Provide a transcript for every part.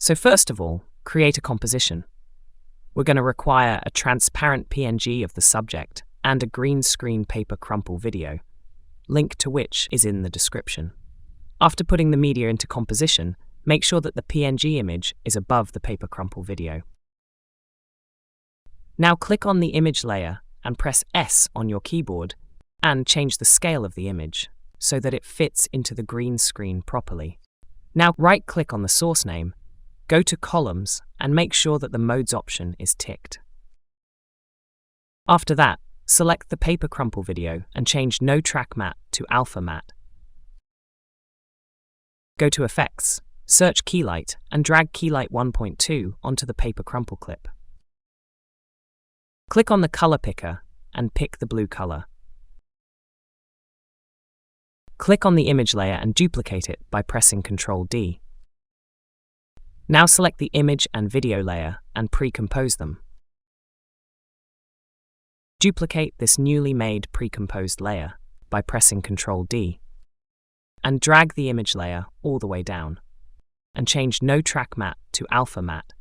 So first of all, create a composition. We're going to require a transparent PNG of the subject and a green screen paper crumple video, link to which is in the description. After putting the media into composition, make sure that the PNG image is above the paper crumple video. Now click on the image layer and press S on your keyboard and change the scale of the image so that it fits into the green screen properly. Now right-click on the source name, go to Columns and make sure that the Modes option is ticked. After that, select the paper crumple video and change No Track Matte to Alpha Matte. Go to Effects, search Keylight and drag Keylight 1.2 onto the paper crumple clip. Click on the color picker and pick the blue color. Click on the image layer and duplicate it by pressing Ctrl D. Now select the image and video layer and pre-compose them. Duplicate this newly made pre-composed layer by pressing Ctrl D and drag the image layer all the way down and change No Track Matte to Alpha Matte.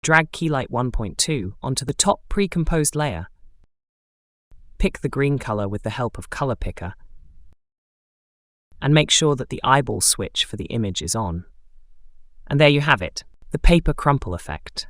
Drag Keylight 1.2 onto the top pre-composed layer. Pick the green color with the help of Color Picker and make sure that the eyeball switch for the image is on. And there you have it, the paper crumple effect.